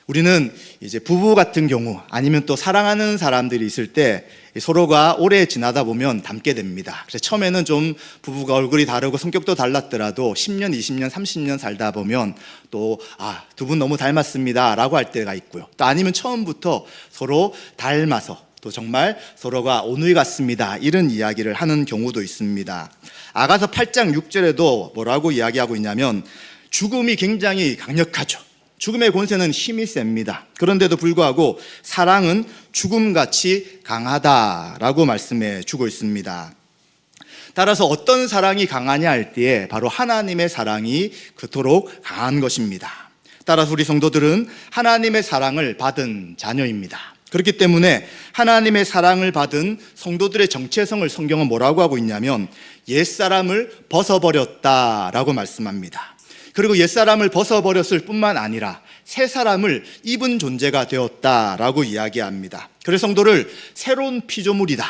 우리는 이제 부부 같은 경우 아니면 또 사랑하는 사람들이 있을 때 서로가 오래 지나다 보면 닮게 됩니다. 그래서 처음에는 좀 부부가 얼굴이 다르고 성격도 달랐더라도 10년, 20년, 30년 살다 보면 또 두 분 너무 닮았습니다 라고 할 때가 있고요. 또 아니면 처음부터 서로 닮아서 또 정말 서로가 오누이 같습니다 이런 이야기를 하는 경우도 있습니다. 아가서 8장 6절에도 뭐라고 이야기하고 있냐면 죽음이 굉장히 강력하죠. 죽음의 권세는 힘이 셉니다. 그런데도 불구하고 사랑은 죽음같이 강하다라고 말씀해 주고 있습니다. 따라서 어떤 사랑이 강하냐 할 때에 바로 하나님의 사랑이 그토록 강한 것입니다. 따라서 우리 성도들은 하나님의 사랑을 받은 자녀입니다. 그렇기 때문에 하나님의 사랑을 받은 성도들의 정체성을 성경은 뭐라고 하고 있냐면 옛사람을 벗어버렸다라고 말씀합니다. 그리고 옛사람을 벗어버렸을 뿐만 아니라 새 사람을 입은 존재가 되었다라고 이야기합니다. 그래서 성도를 새로운 피조물이다,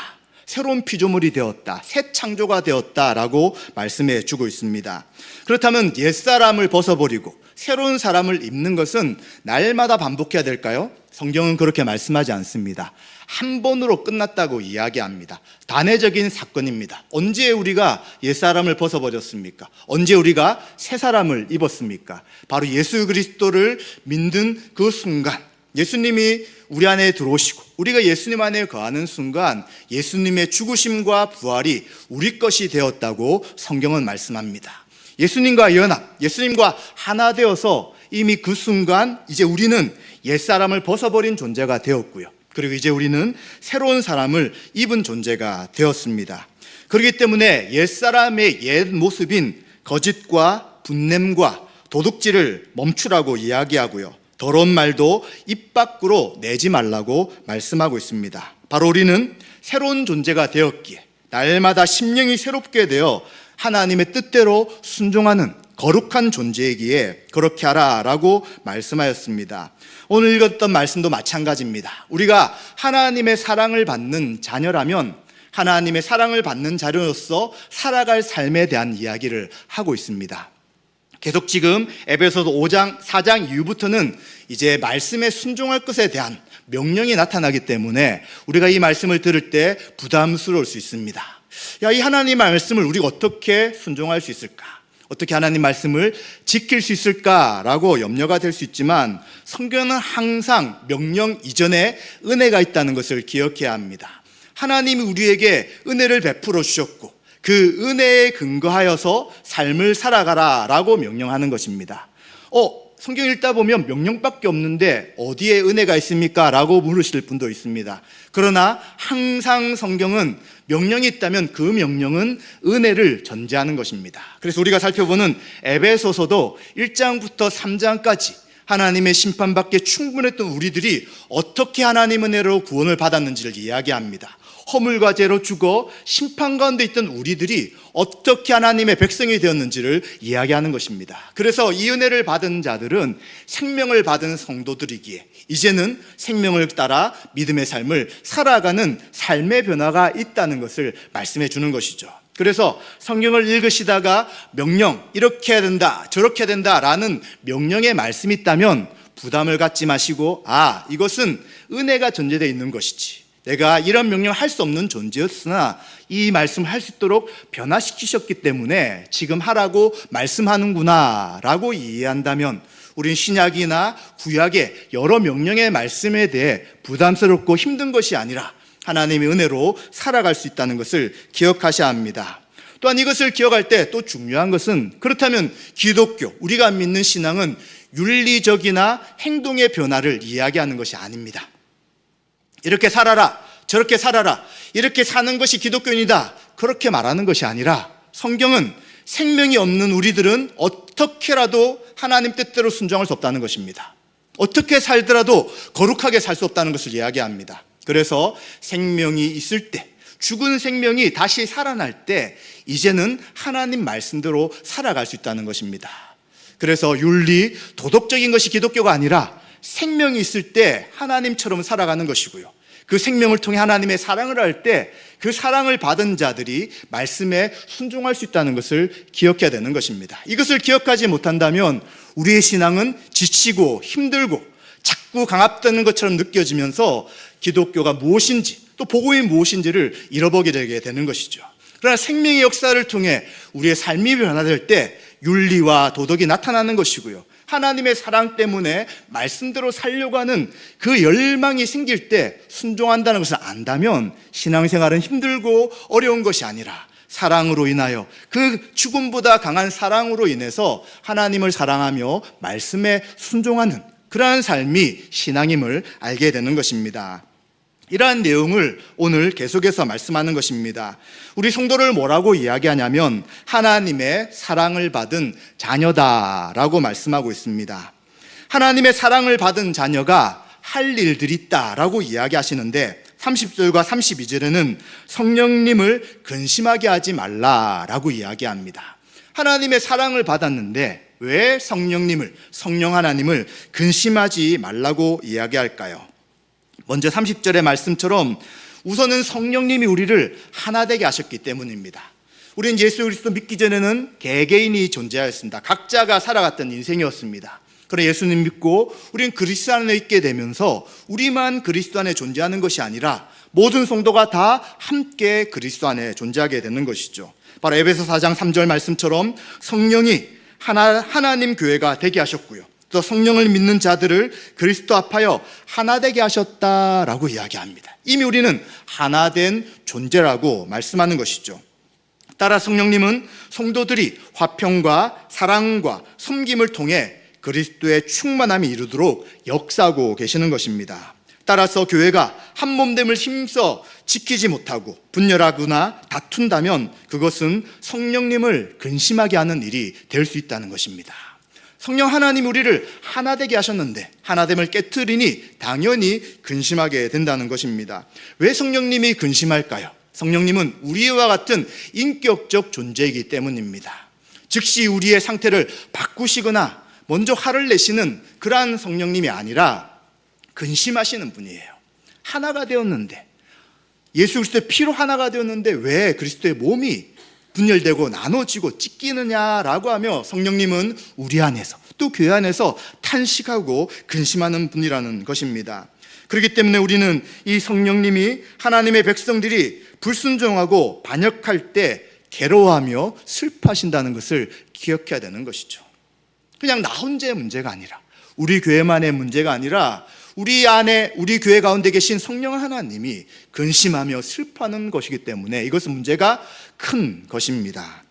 새로운 피조물이 되었다, 새 창조가 되었다라고 말씀해 주고 있습니다. 그렇다면 옛사람을 벗어버리고 새로운 사람을 입는 것은 날마다 반복해야 될까요? 성경은 그렇게 말씀하지 않습니다. 한 번으로 끝났다고 이야기합니다. 단회적인 사건입니다. 언제 우리가 옛사람을 벗어버렸습니까? 언제 우리가 새 사람을 입었습니까? 바로 예수 그리스도를 믿는 그 순간, 예수님이 우리 안에 들어오시고 우리가 예수님 안에 거하는 순간 예수님의 죽으심과 부활이 우리 것이 되었다고 성경은 말씀합니다. 예수님과 연합, 예수님과 하나 되어서 이미 그 순간 이제 우리는 옛사람을 벗어버린 존재가 되었고요. 그리고 이제 우리는 새로운 사람을 입은 존재가 되었습니다. 그렇기 때문에 옛사람의 옛 모습인 거짓과 분냄과 도둑질을 멈추라고 이야기하고요. 더러운 말도 입 밖으로 내지 말라고 말씀하고 있습니다. 바로 우리는 새로운 존재가 되었기에 날마다 심령이 새롭게 되어 하나님의 뜻대로 순종하는 거룩한 존재이기에 그렇게 하라라고 말씀하였습니다. 오늘 읽었던 말씀도 마찬가지입니다. 우리가 하나님의 사랑을 받는 자녀라면 하나님의 사랑을 받는 자녀로서 살아갈 삶에 대한 이야기를 하고 있습니다. 계속 지금 에베소서 5장, 4장 이후부터는 이제 말씀에 순종할 것에 대한 명령이 나타나기 때문에 우리가 이 말씀을 들을 때 부담스러울 수 있습니다. 이 하나님의 말씀을 우리가 어떻게 순종할 수 있을까? 어떻게 하나님 말씀을 지킬 수 있을까라고 염려가 될 수 있지만 성경은 항상 명령 이전에 은혜가 있다는 것을 기억해야 합니다. 하나님이 우리에게 은혜를 베풀어 주셨고 그 은혜에 근거하여서 삶을 살아가라라고 명령하는 것입니다. 성경 읽다 보면 명령밖에 없는데 어디에 은혜가 있습니까? 라고 물으실 분도 있습니다. 그러나 항상 성경은 명령이 있다면 그 명령은 은혜를 전제하는 것입니다. 그래서 우리가 살펴보는 에베소서도 1장부터 3장까지 하나님의 심판받기에 충분했던 우리들이 어떻게 하나님 은혜로 구원을 받았는지를 이야기합니다. 허물과 죄로 죽어 심판 가운데 있던 우리들이 어떻게 하나님의 백성이 되었는지를 이야기하는 것입니다. 그래서 이 은혜를 받은 자들은 생명을 받은 성도들이기에 이제는 생명을 따라 믿음의 삶을 살아가는 삶의 변화가 있다는 것을 말씀해 주는 것이죠. 그래서 성경을 읽으시다가 명령, 이렇게 해야 된다, 저렇게 해야 된다라는 명령의 말씀이 있다면 부담을 갖지 마시고 이것은 은혜가 전제되어 있는 것이지, 내가 이런 명령을 할 수 없는 존재였으나 이 말씀을 할 수 있도록 변화시키셨기 때문에 지금 하라고 말씀하는구나 라고 이해한다면 우린 신약이나 구약의 여러 명령의 말씀에 대해 부담스럽고 힘든 것이 아니라 하나님의 은혜로 살아갈 수 있다는 것을 기억하셔야 합니다. 또한 이것을 기억할 때 또 중요한 것은, 그렇다면 기독교, 우리가 믿는 신앙은 윤리적이나 행동의 변화를 이야기하는 것이 아닙니다. 이렇게 살아라, 저렇게 살아라, 이렇게 사는 것이 기독교인이다, 그렇게 말하는 것이 아니라 성경은 생명이 없는 우리들은 어떻게라도 하나님 뜻대로 순종할 수 없다는 것입니다. 어떻게 살더라도 거룩하게 살 수 없다는 것을 이야기합니다. 그래서 생명이 있을 때, 죽은 생명이 다시 살아날 때 이제는 하나님 말씀대로 살아갈 수 있다는 것입니다. 그래서 윤리, 도덕적인 것이 기독교가 아니라 생명이 있을 때 하나님처럼 살아가는 것이고요, 그 생명을 통해 하나님의 사랑을 할 때 그 사랑을 받은 자들이 말씀에 순종할 수 있다는 것을 기억해야 되는 것입니다. 이것을 기억하지 못한다면 우리의 신앙은 지치고 힘들고 자꾸 강압되는 것처럼 느껴지면서 기독교가 무엇인지 또 복음이 무엇인지를 잃어버리게 되는 것이죠. 그러나 생명의 역사를 통해 우리의 삶이 변화될 때 윤리와 도덕이 나타나는 것이고요. 하나님의 사랑 때문에 말씀대로 살려고 하는 그 열망이 생길 때 순종한다는 것을 안다면 신앙생활은 힘들고 어려운 것이 아니라 사랑으로 인하여 그 죽음보다 강한 사랑으로 인해서 하나님을 사랑하며 말씀에 순종하는 그러한 삶이 신앙임을 알게 되는 것입니다. 이러한 내용을 오늘 계속해서 말씀하는 것입니다. 우리 성도를 뭐라고 이야기하냐면 하나님의 사랑을 받은 자녀다라고 말씀하고 있습니다. 하나님의 사랑을 받은 자녀가 할 일들이 있다라고 이야기하시는데 30절과 32절에는 성령님을 근심하게 하지 말라라고 이야기합니다. 하나님의 사랑을 받았는데 왜 성령 하나님을 근심하지 말라고 이야기할까요? 먼저 30절의 말씀처럼 우선은 성령님이 우리를 하나 되게 하셨기 때문입니다. 우리는 예수 그리스도 믿기 전에는 개개인이 존재하였습니다. 각자가 살아갔던 인생이었습니다. 그러나 예수님 믿고 우리는 그리스도 안에 있게 되면서 우리만 그리스도 안에 존재하는 것이 아니라 모든 성도가 다 함께 그리스도 안에 존재하게 되는 것이죠. 바로 에베소 4장 3절 말씀처럼 성령이 하나님 교회가 되게 하셨고요. 또 성령을 믿는 자들을 그리스도 앞하여 하나 되게 하셨다라고 이야기합니다. 이미 우리는 하나 된 존재라고 말씀하는 것이죠. 따라 성령님은 성도들이 화평과 사랑과 섬김을 통해 그리스도의 충만함이 이루도록 역사하고 계시는 것입니다. 따라서 교회가 한 몸됨을 힘써 지키지 못하고 분열하거나 다툰다면 그것은 성령님을 근심하게 하는 일이 될 수 있다는 것입니다. 성령 하나님 우리를 하나 되게 하셨는데 하나됨을 깨트리니 당연히 근심하게 된다는 것입니다. 왜 성령님이 근심할까요? 성령님은 우리와 같은 인격적 존재이기 때문입니다. 즉시 우리의 상태를 바꾸시거나 먼저 화를 내시는 그러한 성령님이 아니라 근심하시는 분이에요. 하나가 되었는데 예수 그리스도의 피로 하나가 되었는데 왜 그리스도의 몸이 분열되고 나눠지고 찢기느냐라고 하며 성령님은 우리 안에서 또 교회 안에서 탄식하고 근심하는 분이라는 것입니다. 그렇기 때문에 우리는 이 성령님이 하나님의 백성들이 불순종하고 반역할 때 괴로워하며 슬퍼하신다는 것을 기억해야 되는 것이죠. 그냥 나 혼자의 문제가 아니라 우리 교회만의 문제가 아니라 우리 안에 우리 교회 가운데 계신 성령 하나님이 근심하며 슬퍼하는 것이기 때문에 이것은 문제가 큰 것입니다.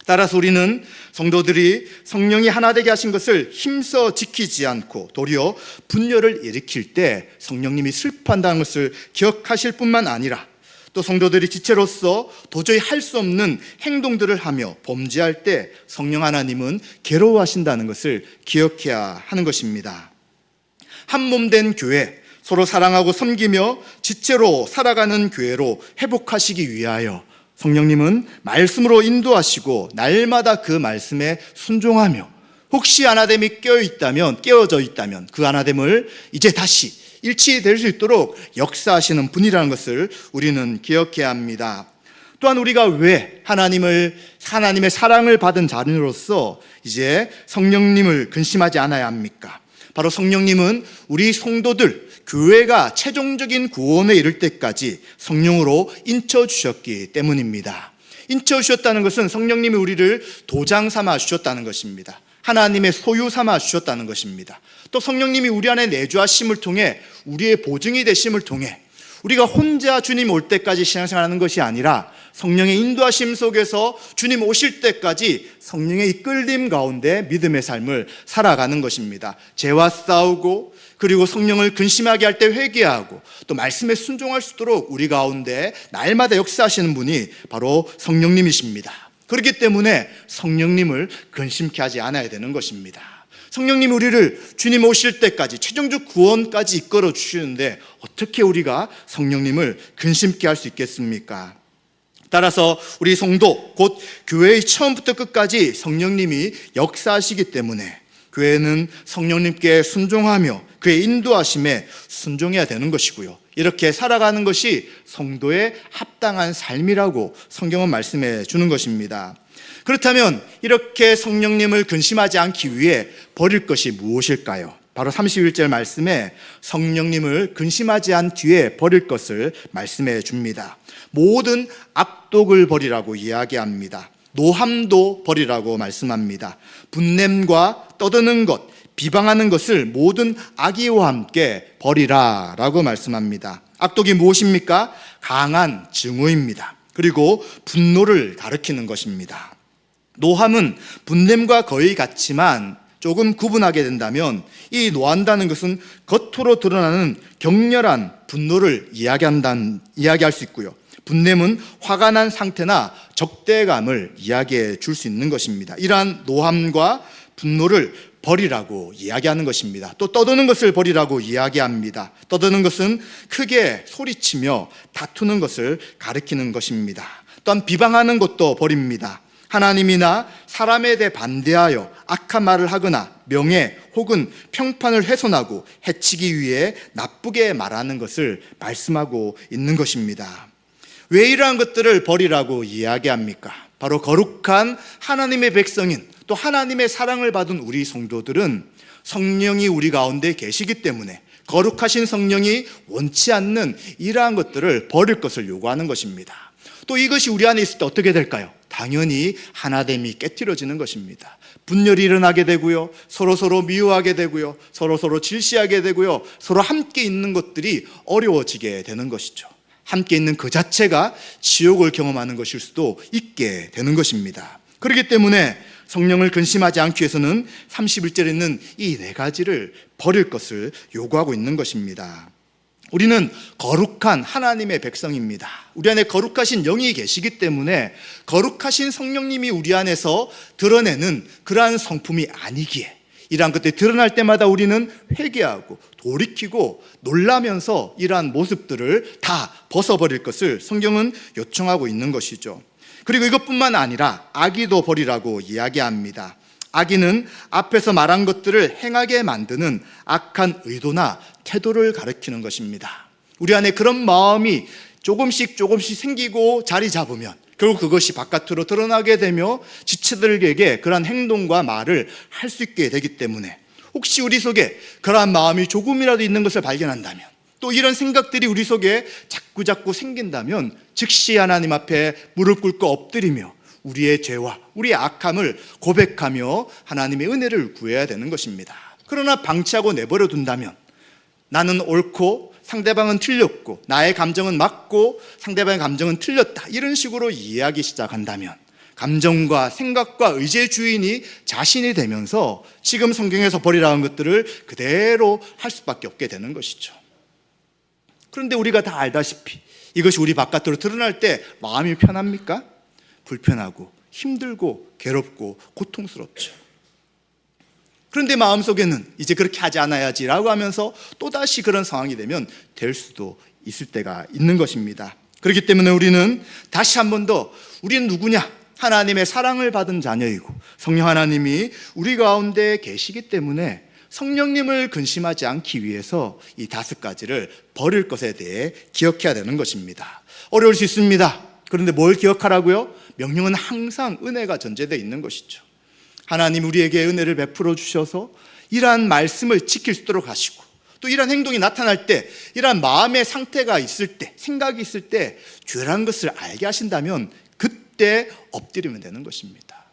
따라서 우리는 성도들이 성령이 하나 되게 하신 것을 힘써 지키지 않고 도리어 분열을 일으킬 때 성령님이 슬퍼한다는 것을 기억하실 뿐만 아니라 또 성도들이 지체로서 도저히 할 수 없는 행동들을 하며 범죄할 때 성령 하나님은 괴로워하신다는 것을 기억해야 하는 것입니다. 한 몸 된 교회, 서로 사랑하고 섬기며 지체로 살아가는 교회로 회복하시기 위하여 성령님은 말씀으로 인도하시고 날마다 그 말씀에 순종하며 혹시 하나됨이 깨어져 있다면 그 하나됨을 이제 다시 일치될 수 있도록 역사하시는 분이라는 것을 우리는 기억해야 합니다. 또한 우리가 왜 하나님의 사랑을 받은 자녀로서 이제 성령님을 근심하지 않아야 합니까? 바로 성령님은 우리 성도들, 교회가 최종적인 구원에 이를 때까지 성령으로 인쳐주셨기 때문입니다. 인쳐주셨다는 것은 성령님이 우리를 도장 삼아 주셨다는 것입니다. 하나님의 소유 삼아 주셨다는 것입니다. 또 성령님이 우리 안에 내주하심을 통해 우리의 보증이 되심을 통해 우리가 혼자 주님 올 때까지 신앙생활하는 것이 아니라 성령의 인도하심 속에서 주님 오실 때까지 성령의 이끌림 가운데 믿음의 삶을 살아가는 것입니다. 죄와 싸우고 그리고 성령을 근심하게 할 때 회개하고 또 말씀에 순종할 수 있도록 우리 가운데 날마다 역사하시는 분이 바로 성령님이십니다. 그렇기 때문에 성령님을 근심케 하지 않아야 되는 것입니다. 성령님이 우리를 주님 오실 때까지 최종적 구원까지 이끌어 주시는데 어떻게 우리가 성령님을 근심케 할 수 있겠습니까? 따라서 우리 성도 곧 교회의 처음부터 끝까지 성령님이 역사하시기 때문에 교회는 성령님께 순종하며 그의 인도하심에 순종해야 되는 것이고요. 이렇게 살아가는 것이 성도의 합당한 삶이라고 성경은 말씀해 주는 것입니다. 그렇다면 이렇게 성령님을 근심하지 않기 위해 버릴 것이 무엇일까요? 바로 31절 말씀에 성령님을 근심하지 않기에 버릴 것을 말씀해 줍니다. 모든 악독을 버리라고 이야기합니다. 노함도 버리라고 말씀합니다. 분냄과 떠드는 것, 비방하는 것을 모든 악의와 함께 버리라 라고 말씀합니다. 악독이 무엇입니까? 강한 증오입니다. 그리고 분노를 가리키는 것입니다. 노함은 분냄과 거의 같지만 조금 구분하게 된다면 이 노한다는 것은 겉으로 드러나는 격렬한 분노를 이야기할 수 있고요. 분냄은 화가 난 상태나 적대감을 이야기해 줄 수 있는 것입니다. 이러한 노함과 분노를 버리라고 이야기하는 것입니다. 또 떠드는 것을 버리라고 이야기합니다. 떠드는 것은 크게 소리치며 다투는 것을 가리키는 것입니다. 또한 비방하는 것도 버립니다. 하나님이나 사람에 대해 반대하여 악한 말을 하거나 명예 혹은 평판을 훼손하고 해치기 위해 나쁘게 말하는 것을 말씀하고 있는 것입니다. 왜 이러한 것들을 버리라고 이야기합니까? 바로 거룩한 하나님의 백성인 또 하나님의 사랑을 받은 우리 성도들은 성령이 우리 가운데 계시기 때문에 거룩하신 성령이 원치 않는 이러한 것들을 버릴 것을 요구하는 것입니다. 또 이것이 우리 안에 있을 때 어떻게 될까요? 당연히 하나됨이 깨트려지는 것입니다. 분열이 일어나게 되고요, 서로 미워하게 되고요, 서로 질시하게 되고요, 서로 함께 있는 것들이 어려워지게 되는 것이죠. 함께 있는 그 자체가 지옥을 경험하는 것일 수도 있게 되는 것입니다. 그렇기 때문에 성령을 근심하지 않기 위해서는 31절에 있는 이 네 가지를 버릴 것을 요구하고 있는 것입니다. 우리는 거룩한 하나님의 백성입니다. 우리 안에 거룩하신 영이 계시기 때문에 거룩하신 성령님이 우리 안에서 드러내는 그러한 성품이 아니기에 이러한 것들이 드러날 때마다 우리는 회개하고 돌이키고 놀라면서 이러한 모습들을 다 벗어버릴 것을 성경은 요청하고 있는 것이죠. 그리고 이것뿐만 아니라 악의도 버리라고 이야기합니다. 악의는 앞에서 말한 것들을 행하게 만드는 악한 의도나 태도를 가리키는 것입니다. 우리 안에 그런 마음이 조금씩 생기고 자리 잡으면 결국 그것이 바깥으로 드러나게 되며 지체들에게 그러한 행동과 말을 할 수 있게 되기 때문에 혹시 우리 속에 그러한 마음이 조금이라도 있는 것을 발견한다면 또 이런 생각들이 우리 속에 자꾸 생긴다면 즉시 하나님 앞에 무릎 꿇고 엎드리며 우리의 죄와 우리의 악함을 고백하며 하나님의 은혜를 구해야 되는 것입니다. 그러나 방치하고 내버려 둔다면 나는 옳고 상대방은 틀렸고 나의 감정은 맞고 상대방의 감정은 틀렸다 이런 식으로 이해하기 시작한다면 감정과 생각과 의지의 주인이 자신이 되면서 지금 성경에서 버리라는 것들을 그대로 할 수밖에 없게 되는 것이죠. 그런데 우리가 다 알다시피 이것이 우리 바깥으로 드러날 때 마음이 편합니까? 불편하고 힘들고 괴롭고 고통스럽죠. 그런데 마음속에는 이제 그렇게 하지 않아야지라고 하면서 또다시 그런 상황이 되면 될 수도 있을 때가 있는 것입니다. 그렇기 때문에 우리는 다시 한 번 더 우리는 누구냐? 하나님의 사랑을 받은 자녀이고 성령 하나님이 우리 가운데 계시기 때문에 성령님을 근심하지 않기 위해서 이 5가지를 버릴 것에 대해 기억해야 되는 것입니다. 어려울 수 있습니다. 그런데 뭘 기억하라고요? 명령은 항상 은혜가 전제되어 있는 것이죠. 하나님 우리에게 은혜를 베풀어 주셔서 이러한 말씀을 지킬 수 있도록 하시고 또 이러한 행동이 나타날 때 이러한 마음의 상태가 있을 때 생각이 있을 때 죄라는 것을 알게 하신다면 그때 엎드리면 되는 것입니다.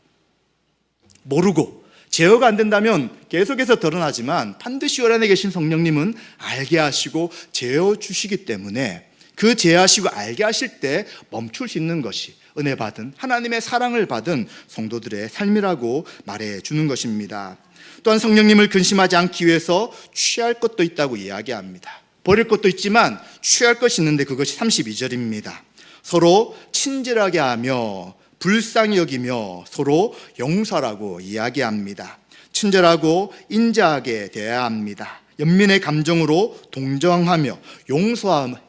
모르고 제어가 안 된다면 계속해서 드러나지만 반드시 우리 안에 계신 성령님은 알게 하시고 제어 주시기 때문에 그 제하시고 알게 하실 때 멈출 수 있는 것이 은혜 받은 하나님의 사랑을 받은 성도들의 삶이라고 말해 주는 것입니다. 또한 성령님을 근심하지 않기 위해서 취할 것도 있다고 이야기합니다. 버릴 것도 있지만 취할 것이 있는데 그것이 32절입니다. 서로 친절하게 하며 불쌍히 여기며 서로 용서라고 이야기합니다. 친절하고 인자하게 대해야 합니다. 연민의 감정으로 동정하며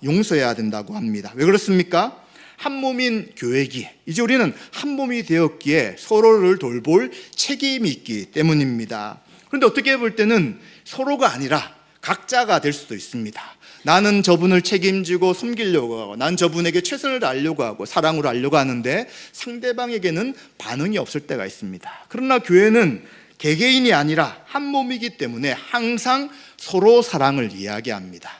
용서해야 된다고 합니다. 왜 그렇습니까? 한 몸인 교회기에 이제 우리는 한 몸이 되었기에 서로를 돌볼 책임이 있기 때문입니다. 그런데 어떻게 볼 때는 서로가 아니라 각자가 될 수도 있습니다. 나는 저분을 책임지고 섬기려고 하고 난 저분에게 최선을 다하려고 하고 사랑으로 하려고 하는데 상대방에게는 반응이 없을 때가 있습니다. 그러나 교회는 개개인이 아니라 한 몸이기 때문에 항상 서로 사랑을 이야기합니다.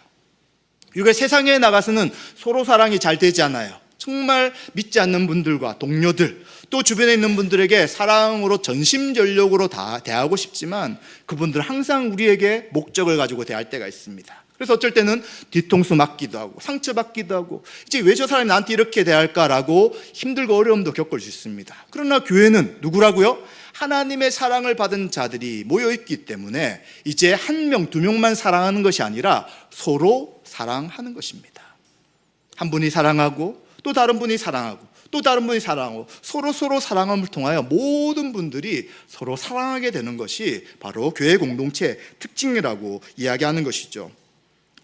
우리가 세상에 나가서는 서로 사랑이 잘 되지 않아요. 정말 믿지 않는 분들과 동료들, 또 주변에 있는 분들에게 사랑으로 전심전력으로 다 대하고 싶지만 그분들 항상 우리에게 목적을 가지고 대할 때가 있습니다. 그래서 어쩔 때는 뒤통수 맞기도 하고 상처받기도 하고 이제 왜 저 사람이 나한테 이렇게 대할까라고 힘들고 어려움도 겪을 수 있습니다. 그러나 교회는 누구라고요? 하나님의 사랑을 받은 자들이 모여있기 때문에 이제 한 명, 두 명만 사랑하는 것이 아니라 서로 사랑하는 것입니다. 한 분이 사랑하고 또 다른 분이 사랑하고 또 다른 분이 사랑하고 서로 사랑함을 통하여 모든 분들이 서로 사랑하게 되는 것이 바로 교회 공동체의 특징이라고 이야기하는 것이죠.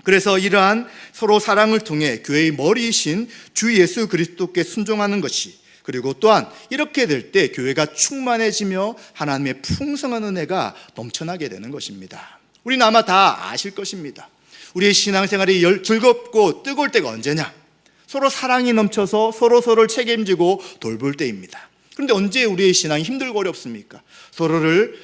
그래서 이러한 서로 사랑을 통해 교회의 머리이신 주 예수 그리스도께 순종하는 것이, 그리고 또한 이렇게 될 때 교회가 충만해지며 하나님의 풍성한 은혜가 넘쳐나게 되는 것입니다. 우리는 아마 다 아실 것입니다. 우리의 신앙생활이 즐겁고 뜨거울 때가 언제냐? 서로 사랑이 넘쳐서 서로를 책임지고 돌볼 때입니다. 그런데 언제 우리의 신앙이 힘들고 어렵습니까? 서로를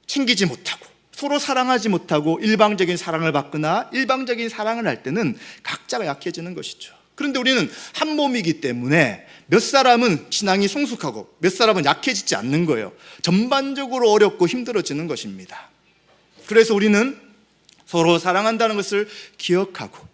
챙기지 못하고 서로 사랑하지 못하고 일방적인 사랑을 받거나 일방적인 사랑을 할 때는 각자가 약해지는 것이죠. 그런데 우리는 한 몸이기 때문에 몇 사람은 신앙이 성숙하고 몇 사람은 약해지지 않는 거예요. 전반적으로 어렵고 힘들어지는 것입니다. 그래서 우리는 서로 사랑한다는 것을 기억하고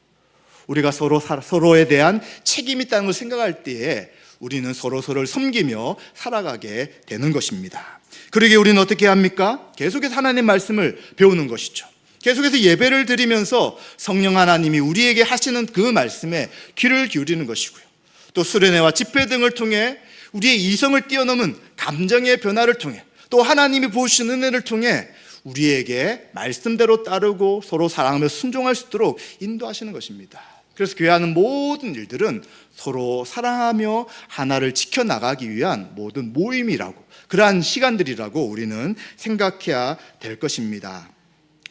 우리가 서로에 대한 책임이 있다는 것을 생각할 때에 우리는 서로를 섬기며 살아가게 되는 것입니다. 그러기에 우리는 어떻게 합니까? 계속해서 하나님 말씀을 배우는 것이죠. 계속해서 예배를 드리면서 성령 하나님이 우리에게 하시는 그 말씀에 귀를 기울이는 것이고요. 또 수련회와 집회 등을 통해 우리의 이성을 뛰어넘은 감정의 변화를 통해 또 하나님이 부으신 은혜를 통해 우리에게 말씀대로 따르고 서로 사랑하며 순종할 수 있도록 인도하시는 것입니다. 그래서 교회 하는 모든 일들은 서로 사랑하며 하나를 지켜나가기 위한 모든 모임이라고, 그러한 시간들이라고 우리는 생각해야 될 것입니다.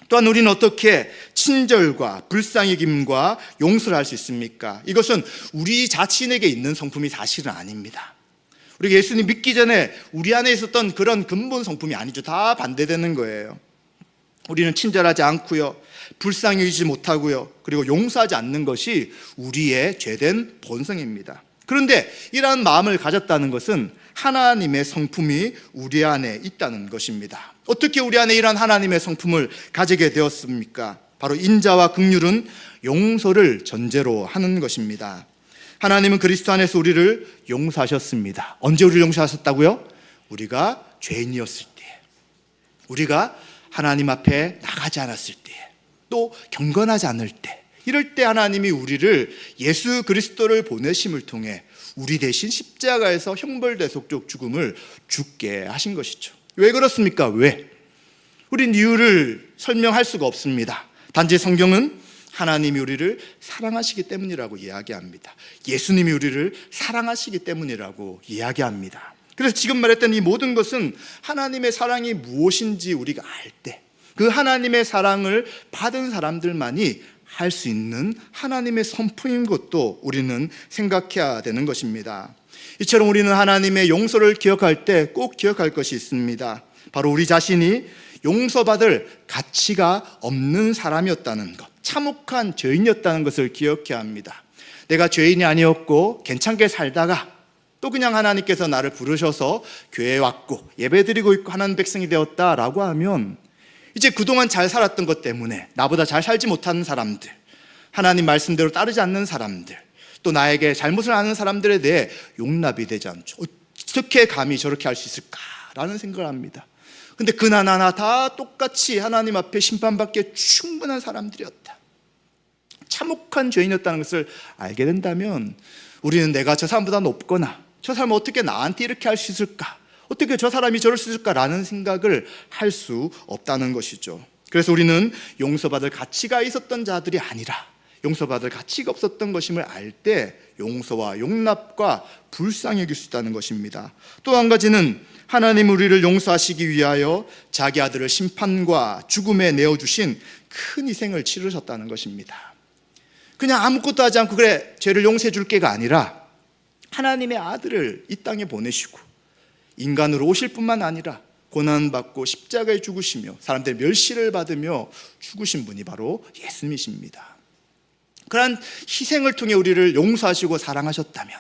또한 우리는 어떻게 친절과 불쌍히김과 용서를 할 수 있습니까? 이것은 우리 자신에게 있는 성품이 사실은 아닙니다. 우리가 예수님 믿기 전에 우리 안에 있었던 그런 근본 성품이 아니죠. 다 반대되는 거예요. 우리는 친절하지 않고요, 불쌍히 여기지 못하고요, 그리고 용서하지 않는 것이 우리의 죄된 본성입니다. 그런데 이러한 마음을 가졌다는 것은 하나님의 성품이 우리 안에 있다는 것입니다. 어떻게 우리 안에 이러한 하나님의 성품을 가지게 되었습니까? 바로 인자와 긍휼은 용서를 전제로 하는 것입니다. 하나님은 그리스도 안에서 우리를 용서하셨습니다. 언제 우리를 용서하셨다고요? 우리가 죄인이었을 때, 우리가 하나님 앞에 나가지 않았을 때, 또 경건하지 않을 때, 이럴 때 하나님이 우리를 예수 그리스도를 보내심을 통해 우리 대신 십자가에서 형벌대속적 죽음을 죽게 하신 것이죠. 왜 그렇습니까? 왜? 우린 이유를 설명할 수가 없습니다. 단지 성경은 하나님이 우리를 사랑하시기 때문이라고 이야기합니다. 예수님이 우리를 사랑하시기 때문이라고 이야기합니다. 그래서 지금 말했던 이 모든 것은 하나님의 사랑이 무엇인지 우리가 알 때, 그 하나님의 사랑을 받은 사람들만이 할 수 있는 하나님의 선포인 것도 우리는 생각해야 되는 것입니다. 이처럼 우리는 하나님의 용서를 기억할 때 꼭 기억할 것이 있습니다. 바로 우리 자신이 용서받을 가치가 없는 사람이었다는 것, 참혹한 죄인이었다는 것을 기억해야 합니다. 내가 죄인이 아니었고 괜찮게 살다가 또 그냥 하나님께서 나를 부르셔서 교회에 왔고 예배드리고 있고 하나님 백성이 되었다라고 하면 이제 그동안 잘 살았던 것 때문에 나보다 잘 살지 못하는 사람들, 하나님 말씀대로 따르지 않는 사람들, 또 나에게 잘못을 하는 사람들에 대해 용납이 되지 않죠. 어떻게 감히 저렇게 할 수 있을까라는 생각을 합니다. 근데 그나나 다 똑같이 하나님 앞에 심판받기에 충분한 사람들이었다, 참혹한 죄인이었다는 것을 알게 된다면 우리는 내가 저 사람보다 높거나 저 사람은 어떻게 나한테 이렇게 할 수 있을까, 어떻게 저 사람이 저럴 수 있을까라는 생각을 할 수 없다는 것이죠. 그래서 우리는 용서받을 가치가 있었던 자들이 아니라 용서받을 가치가 없었던 것임을 알 때 용서와 용납과 불쌍히 여길 수 있다는 것입니다. 또 한 가지는 하나님 우리를 용서하시기 위하여 자기 아들을 심판과 죽음에 내어주신 큰 희생을 치르셨다는 것입니다. 그냥 아무것도 하지 않고 그래 죄를 용서해 줄게가 아니라 하나님의 아들을 이 땅에 보내시고 인간으로 오실 뿐만 아니라 고난받고 십자가에 죽으시며 사람들의 멸시를 받으며 죽으신 분이 바로 예수님이십니다. 그러한 희생을 통해 우리를 용서하시고 사랑하셨다면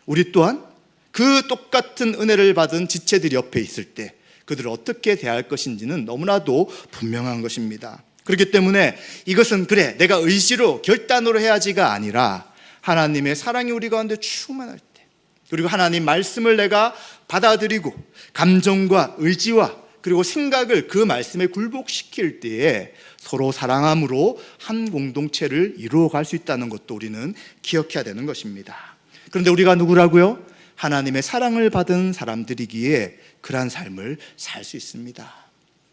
우리 또한 그 똑같은 은혜를 받은 지체들이 옆에 있을 때 그들을 어떻게 대할 것인지는 너무나도 분명한 것입니다. 그렇기 때문에 이것은 그래 내가 의지로 결단으로 해야지가 아니라 하나님의 사랑이 우리 가운데 충만할 때, 그리고 하나님 말씀을 내가 받아들이고 감정과 의지와 그리고 생각을 그 말씀에 굴복시킬 때에 서로 사랑함으로 한 공동체를 이루어갈 수 있다는 것도 우리는 기억해야 되는 것입니다. 그런데 우리가 누구라고요? 하나님의 사랑을 받은 사람들이기에 그러한 삶을 살 수 있습니다.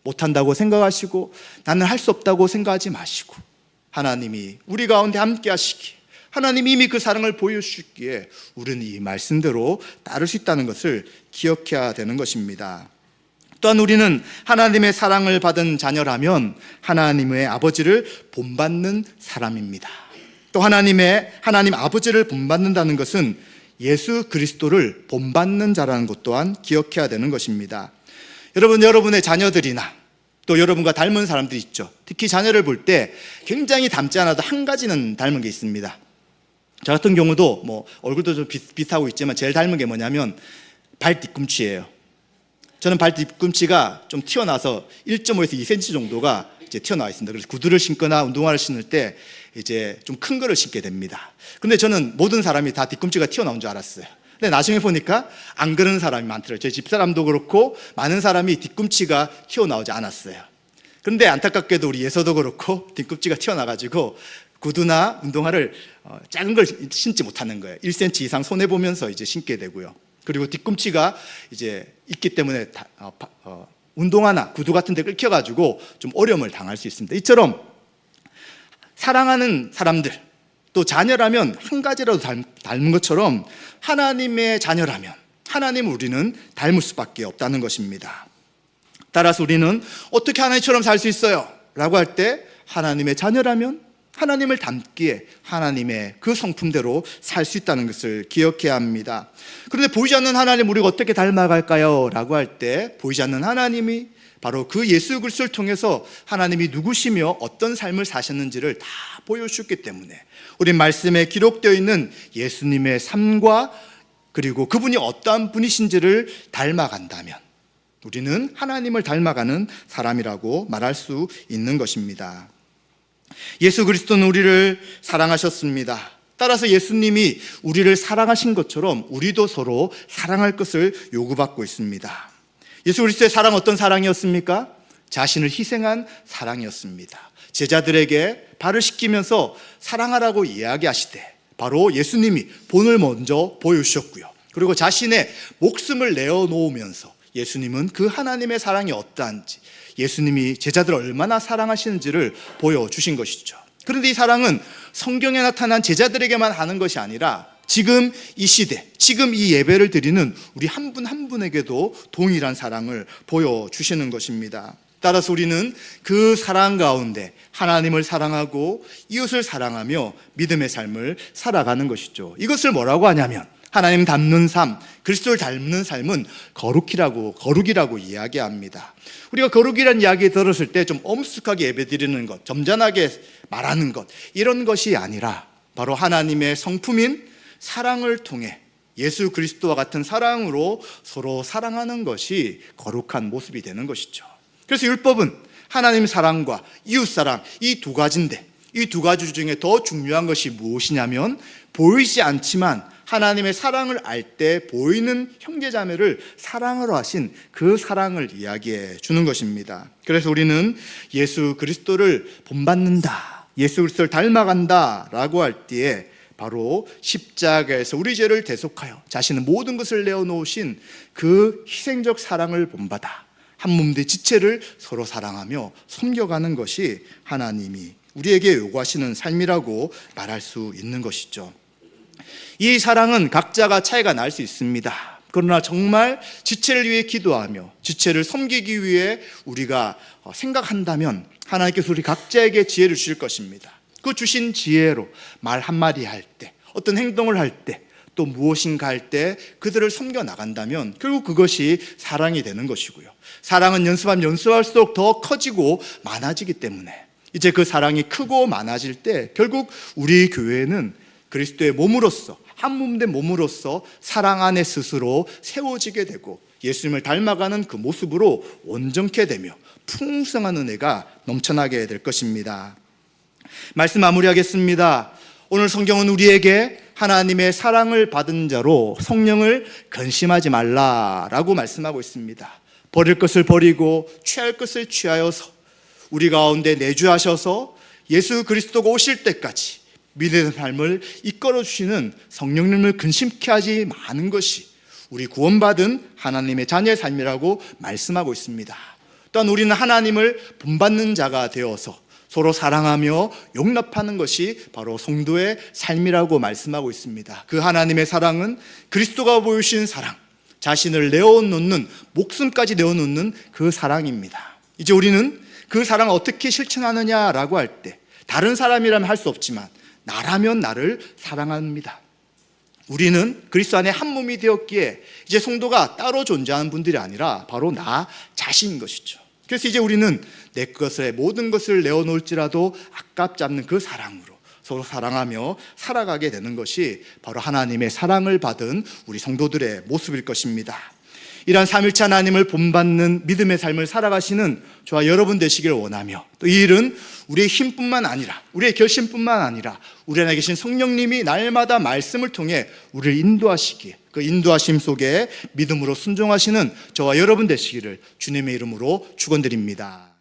못한다고 생각하시고 나는 할 수 없다고 생각하지 마시고 하나님이 우리 가운데 함께 하시기에, 하나님이 이미 그 사랑을 보여주셨기에 우리는 이 말씀대로 따를 수 있다는 것을 기억해야 되는 것입니다. 또한 우리는 하나님의 사랑을 받은 자녀라면 하나님의 아버지를 본받는 사람입니다. 또 하나님 아버지를 본받는다는 것은 예수 그리스도를 본받는 자라는 것 또한 기억해야 되는 것입니다. 여러분의 자녀들이나 또 여러분과 닮은 사람들이 있죠. 특히 자녀를 볼 때 굉장히 닮지 않아도 한 가지는 닮은 게 있습니다. 저 같은 경우도 얼굴도 좀 비슷하고 있지만 제일 닮은 게 뭐냐면 발 뒤꿈치예요. 저는 발 뒤꿈치가 좀 튀어나와서 1.5에서 2cm 정도가 이제 튀어나와 있습니다. 그래서 구두를 신거나 운동화를 신을 때 이제 좀 큰 거를 신게 됩니다. 근데 저는 모든 사람이 다 뒤꿈치가 튀어나온 줄 알았어요. 근데 나중에 보니까 안 그런 사람이 많더라고요. 저희 집사람도 그렇고 많은 사람이 뒤꿈치가 튀어나오지 않았어요. 그런데 안타깝게도 우리 예서도 그렇고 뒤꿈치가 튀어나가지고 구두나 운동화를 작은 걸 신지 못하는 거예요. 1cm 이상 손해보면서 이제 신게 되고요. 그리고 뒤꿈치가 이제 있기 때문에 운동화나 구두 같은 데 긁혀가지고 좀 어려움을 당할 수 있습니다. 이처럼 사랑하는 사람들, 또 자녀라면 한 가지라도 닮은 것처럼 하나님의 자녀라면 하나님을 우리는 닮을 수밖에 없다는 것입니다. 따라서 우리는 어떻게 하나님처럼 살 수 있어요? 라고 할 때 하나님의 자녀라면 하나님을 닮기에 하나님의 그 성품대로 살 수 있다는 것을 기억해야 합니다. 그런데 보이지 않는 하나님 우리가 어떻게 닮아갈까요? 라고 할 때 보이지 않는 하나님이 바로 그 예수 그리스도를 통해서 하나님이 누구시며 어떤 삶을 사셨는지를 다 보여주셨기 때문에 우리 말씀에 기록되어 있는 예수님의 삶과 그리고 그분이 어떠한 분이신지를 닮아간다면 우리는 하나님을 닮아가는 사람이라고 말할 수 있는 것입니다. 예수 그리스도는 우리를 사랑하셨습니다. 따라서 예수님이 우리를 사랑하신 것처럼 우리도 서로 사랑할 것을 요구받고 있습니다. 예수 그리스도의 사랑 어떤 사랑이었습니까? 자신을 희생한 사랑이었습니다. 제자들에게 발을 씻기면서 사랑하라고 이야기하시되 바로 예수님이 본을 먼저 보여주셨고요. 그리고 자신의 목숨을 내어놓으면서 예수님은 그 하나님의 사랑이 어떠한지, 예수님이 제자들을 얼마나 사랑하시는지를 보여주신 것이죠. 그런데 이 사랑은 성경에 나타난 제자들에게만 하는 것이 아니라 지금 이 시대, 지금 이 예배를 드리는 우리 한 분 한 분에게도 동일한 사랑을 보여주시는 것입니다. 따라서 우리는 그 사랑 가운데 하나님을 사랑하고 이웃을 사랑하며 믿음의 삶을 살아가는 것이죠. 이것을 뭐라고 하냐면 하나님 닮는 삶, 그리스도를 닮는 삶은 거룩이라고 이야기합니다. 우리가 거룩이라는 이야기 들었을 때 좀 엄숙하게 예배드리는 것, 점잖하게 말하는 것, 이런 것이 아니라 바로 하나님의 성품인 사랑을 통해 예수 그리스도와 같은 사랑으로 서로 사랑하는 것이 거룩한 모습이 되는 것이죠. 그래서 율법은 하나님 사랑과 이웃 사랑, 이 두 가지인데 이 두 가지 중에 더 중요한 것이 무엇이냐면 보이지 않지만 하나님의 사랑을 알 때 보이는 형제자매를 사랑으로 하신 그 사랑을 이야기해 주는 것입니다. 그래서 우리는 예수 그리스도를 본받는다, 예수 그리스도를 닮아간다 라고 할 때에 바로 십자가에서 우리 죄를 대속하여 자신의 모든 것을 내어놓으신 그 희생적 사랑을 본받아 한 몸된 지체를 서로 사랑하며 섬겨가는 것이 하나님이 우리에게 요구하시는 삶이라고 말할 수 있는 것이죠. 이 사랑은 각자가 차이가 날 수 있습니다. 그러나 정말 지체를 위해 기도하며 지체를 섬기기 위해 우리가 생각한다면 하나님께서 우리 각자에게 지혜를 주실 것입니다. 그 주신 지혜로 말 한마디 할 때, 어떤 행동을 할 때 또 무엇인가 할 때 그들을 섬겨 나간다면 결국 그것이 사랑이 되는 것이고요. 사랑은 연습하면 연습할수록 더 커지고 많아지기 때문에 이제 그 사랑이 크고 많아질 때 결국 우리 교회는 그리스도의 몸으로서, 한 몸된 몸으로서 사랑 안에 스스로 세워지게 되고 예수님을 닮아가는 그 모습으로 온전케 되며 풍성한 은혜가 넘쳐나게 될 것입니다. 말씀 마무리하겠습니다. 오늘 성경은 우리에게 하나님의 사랑을 받은 자로 성령을 근심하지 말라라고 말씀하고 있습니다. 버릴 것을 버리고 취할 것을 취하여서 우리 가운데 내주하셔서 예수 그리스도가 오실 때까지 믿음의 삶을 이끌어 주시는 성령님을 근심케 하지 마는 것이 우리 구원받은 하나님의 자녀의 삶이라고 말씀하고 있습니다. 또한 우리는 하나님을 본받는 자가 되어서 서로 사랑하며 용납하는 것이 바로 성도의 삶이라고 말씀하고 있습니다. 그 하나님의 사랑은 그리스도가 보여주신 사랑, 자신을 내어놓는, 목숨까지 내어놓는 그 사랑입니다. 이제 우리는 그 사랑을 어떻게 실천하느냐라고 할 때 다른 사람이라면 할 수 없지만 나라면 나를 사랑합니다. 우리는 그리스도 안에 한 몸이 되었기에 이제 성도가 따로 존재하는 분들이 아니라 바로 나 자신인 것이죠. 그래서 이제 우리는 내 것에 모든 것을 내어놓을지라도 아깝지 않는 그 사랑으로 서로 사랑하며 살아가게 되는 것이 바로 하나님의 사랑을 받은 우리 성도들의 모습일 것입니다. 이러한 삼일체 하나님을 본받는 믿음의 삶을 살아가시는 저와 여러분 되시길 원하며 또 이 일은 우리의 힘뿐만 아니라 우리의 결심뿐만 아니라 우리 안에 계신 성령님이 날마다 말씀을 통해 우리를 인도하시기에 그 인도하심 속에 믿음으로 순종하시는 저와 여러분 되시기를 주님의 이름으로 축원드립니다.